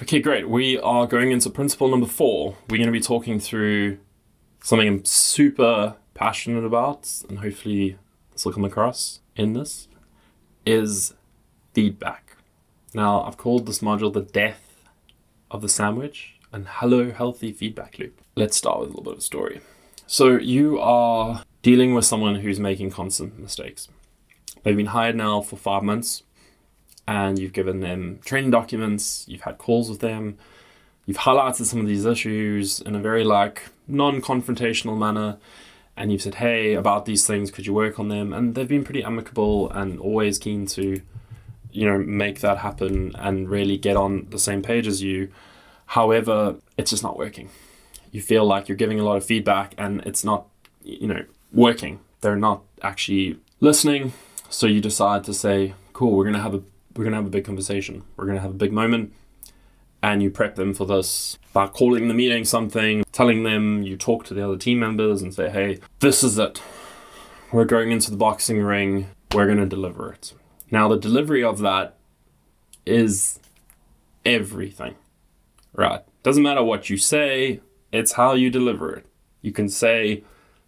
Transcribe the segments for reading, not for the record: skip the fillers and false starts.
Okay, great. We are going into principle number 4. We're going to be talking through something I'm super passionate about, and hopefully this will come across in this, is feedback. Now, I've called this module the death of the sandwich and hello, healthy feedback loop. Let's start with a little bit of a story. So you are dealing with someone who's making constant mistakes. They've been hired now for 5 months. And you've given them training documents, you've had calls with them, you've highlighted some of these issues in a very non-confrontational manner, and you've said, hey, about these things, could you work on them? And they've been pretty amicable and always keen to, make that happen and really get on the same page as you. However, it's just not working. You feel like you're giving a lot of feedback and it's not, working. They're not actually listening. So you decide to say, cool, we're going to have a big conversation. We're going to have a big moment. And you prep them for this by calling the meeting something, telling them, you talk to the other team members and say, hey, this is it. We're going into the boxing ring. We're going to deliver it. Now, the delivery of that is everything, right? Doesn't matter what you say. It's how you deliver it. You can say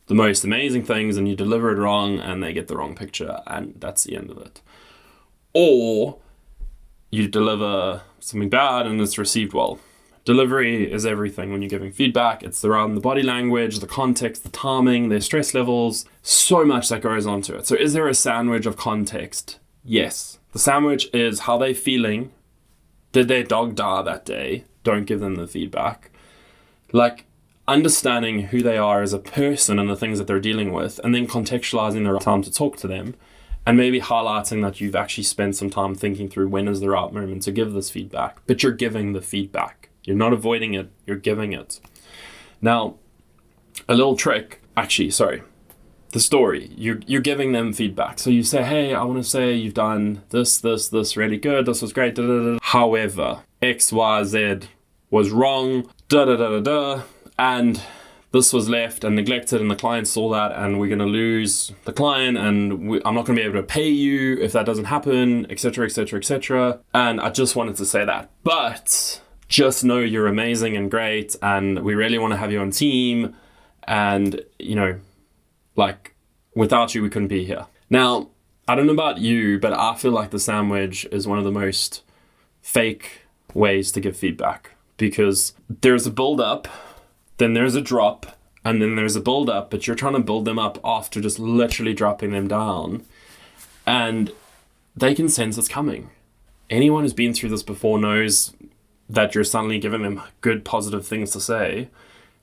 the most amazing things and you deliver it wrong and they get the wrong picture and that's the end of it. Or you deliver something bad and it's received well. Delivery is everything when you're giving feedback. It's around the body language, the context, the timing, their stress levels, so much that goes onto it. So is there a sandwich of context? Yes. The sandwich is how they're feeling. Did their dog die that day? Don't give them the feedback. Understanding who they are as a person and the things that they're dealing with, and then contextualizing the right time to talk to them. And maybe highlighting that you've actually spent some time thinking through when is the right moment to give this feedback. But you're giving the feedback. You're not avoiding it. You're giving it. Now, a little trick. The story. You're giving them feedback. So you say, hey, I want to say you've done this really good. This was great. However, X, Y, Z was wrong. And this was left and neglected and the client saw that and we're going to lose the client and I'm not going to be able to pay you if that doesn't happen, etc., etc., etc. And I just wanted to say that. But just know you're amazing and great and we really want to have you on team and, without you, we couldn't be here. Now, I don't know about you, but I feel like the sandwich is one of the most fake ways to give feedback because there's a build-up, then there's a drop, and then there's a build up, but you're trying to build them up after just literally dropping them down. And they can sense it's coming. Anyone who's been through this before knows that you're suddenly giving them good, positive things to say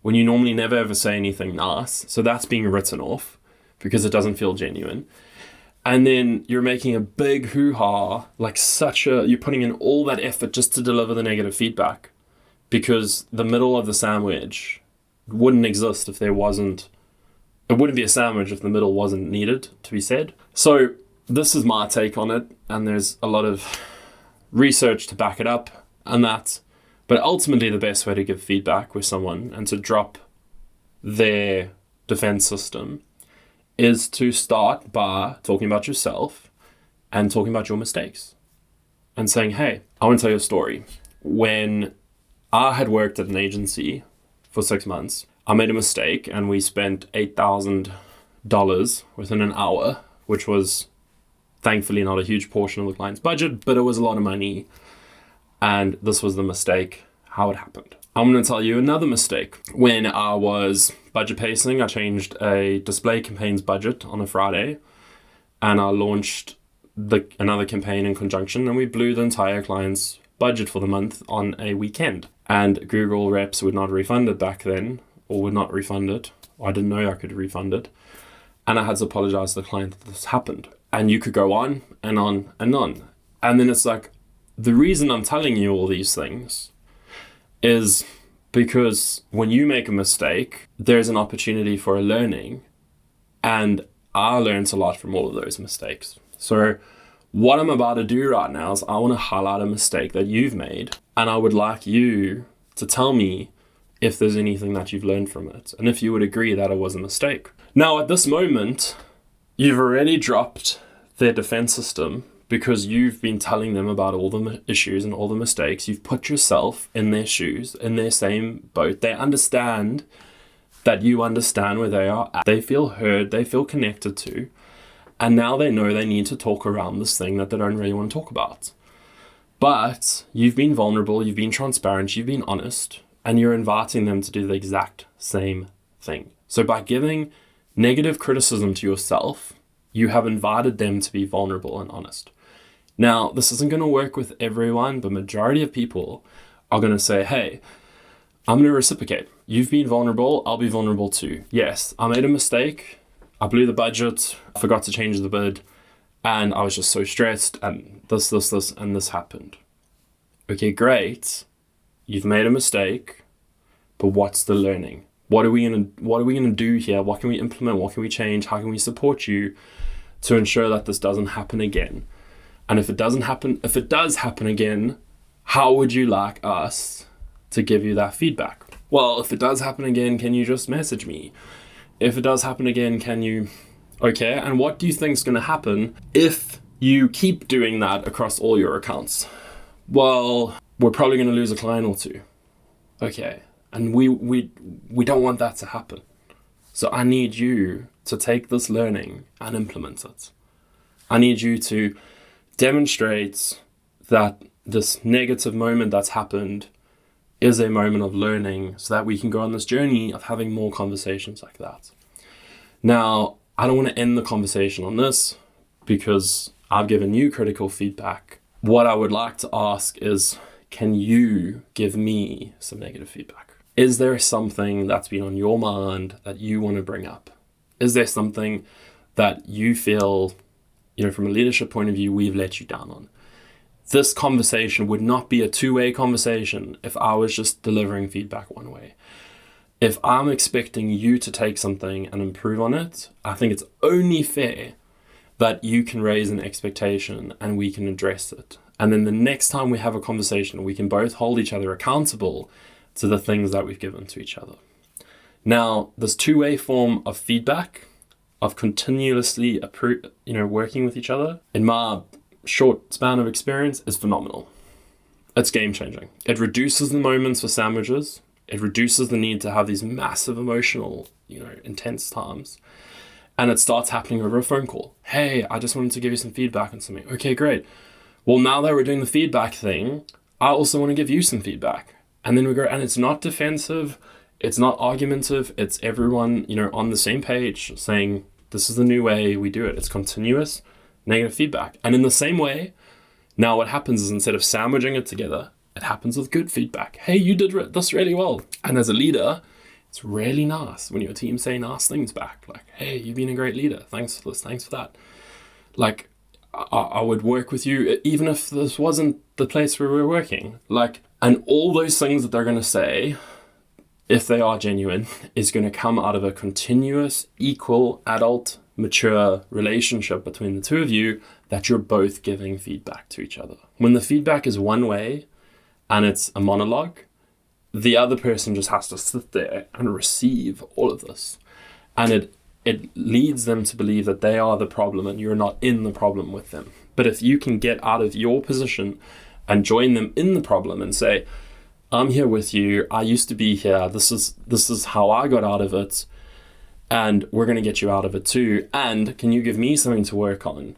when you normally never ever say anything nice. So that's being written off because it doesn't feel genuine. And then you're making a big hoo-ha, you're putting in all that effort just to deliver the negative feedback because the middle of the sandwich wouldn't exist if it wouldn't be a sandwich if the middle wasn't needed to be said. So this is my take on it, and there's a lot of research to back it up and that. But ultimately the best way to give feedback with someone and to drop their defense system is to start by talking about yourself and talking about your mistakes and saying, hey, I want to tell you a story. When I had worked at an agency for 6 months, I made a mistake and we spent $8,000 within an hour, which was thankfully not a huge portion of the client's budget, but it was a lot of money. And this was the mistake, how it happened. I'm going to tell you another mistake. When I was budget pacing, I changed a display campaign's budget on a Friday and I launched another campaign in conjunction and we blew the entire client's budget for the month on a weekend. And Google reps would not refund it back then, or would not refund it. I didn't know I could refund it. And I had to apologize to the client that this happened. And you could go on and on and on. And then it's the reason I'm telling you all these things is because when you make a mistake, there's an opportunity for a learning. And I learned a lot from all of those mistakes. So what I'm about to do right now is I want to highlight a mistake that you've made. And I would like you to tell me if there's anything that you've learned from it. And if you would agree that it was a mistake. Now, at this moment, you've already dropped their defense system because you've been telling them about all the issues and all the mistakes. You've put yourself in their shoes, in their same boat. They understand that you understand where they are at. They feel heard, they feel connected to, and now they know they need to talk around this thing that they don't really want to talk about. But you've been vulnerable, you've been transparent, you've been honest, and you're inviting them to do the exact same thing. So by giving negative criticism to yourself, you have invited them to be vulnerable and honest. Now, this isn't going to work with everyone, but majority of people are going to say, hey, I'm going to reciprocate. You've been vulnerable, I'll be vulnerable too. Yes, I made a mistake, I blew the budget, I forgot to change the bid, and I was just so stressed, and this, and this happened. Okay, great. You've made a mistake, but what's the learning? What are we gonna do here? What can we implement? What can we change? How can we support you to ensure that this doesn't happen again? And if it does happen again, how would you like us to give you that feedback? Well, if it does happen again, can you just message me? If it does happen again, can you... Okay, and what do you think is going to happen if you keep doing that across all your accounts? Well, we're probably going to lose a client or two. Okay, and we don't want that to happen. So I need you to take this learning and implement it. I need you to demonstrate that this negative moment that's happened is a moment of learning so that we can go on this journey of having more conversations like that. Now, I don't want to end the conversation on this because I've given you critical feedback. What I would like to ask is, can you give me some negative feedback? Is there something that's been on your mind that you want to bring up? Is there something that you feel, from a leadership point of view, we've let you down on? This conversation would not be a two-way conversation if I was just delivering feedback one way. If I'm expecting you to take something and improve on it, I think it's only fair that you can raise an expectation and we can address it. And then the next time we have a conversation, we can both hold each other accountable to the things that we've given to each other. Now, this two-way form of feedback, of continuously working with each other, in my short span of experience, is phenomenal. It's game-changing. It reduces the moments for sandwiches. It reduces the need to have these massive emotional, intense times. And it starts happening over a phone call. Hey, I just wanted to give you some feedback on something. Okay, great. Well, now that we're doing the feedback thing, I also want to give you some feedback. And then we go, and it's not defensive. It's not argumentative. It's everyone, on the same page saying, this is the new way we do it. It's continuous negative feedback. And in the same way, now what happens is instead of sandwiching it together, it happens with good feedback. Hey, you did this really well. And as a leader, it's really nice when your team say nice things back. Like, hey, you've been a great leader. Thanks for this. Thanks for that. Like, I would work with you even if this wasn't the place where we're working. Like, and all those things that they're going to say, if they are genuine, is going to come out of a continuous, equal, adult, mature relationship between the two of you that you're both giving feedback to each other. When the feedback is one way and it's a monologue, the other person just has to sit there and receive all of this. And it leads them to believe that they are the problem and you're not in the problem with them. But if you can get out of your position and join them in the problem and say, I'm here with you, I used to be here, this is how I got out of it, and we're going to get you out of it too, and can you give me something to work on?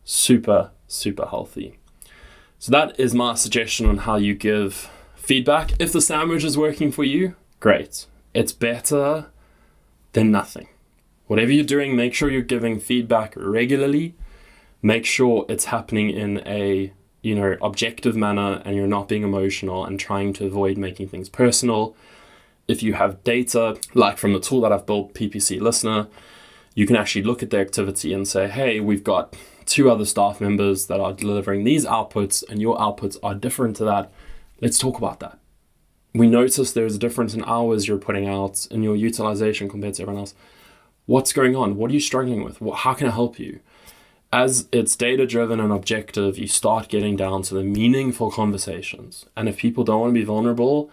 Super, super healthy. So that is my suggestion on how you give feedback. If the sandwich is working for you, great. It's better than nothing. Whatever you're doing, make sure you're giving feedback regularly. Make sure it's happening in a objective manner and you're not being emotional and trying to avoid making things personal. If you have data, like from the tool that I've built, PPC Listener, you can actually look at their activity and say, hey, we've got 2 other staff members that are delivering these outputs and your outputs are different to that. Let's talk about that. We notice there's a difference in hours you're putting out in your utilization compared to everyone else. What's going on? What are you struggling with? How can I help you? As it's data-driven and objective, you start getting down to the meaningful conversations. And if people don't want to be vulnerable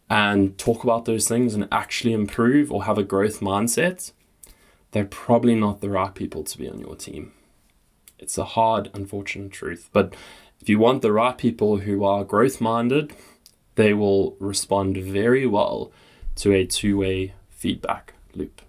and talk about those things and actually improve or have a growth mindset, they're probably not the right people to be on your team. It's a hard, unfortunate truth. But if you want the right people who are growth-minded, they will respond very well to a two-way feedback loop.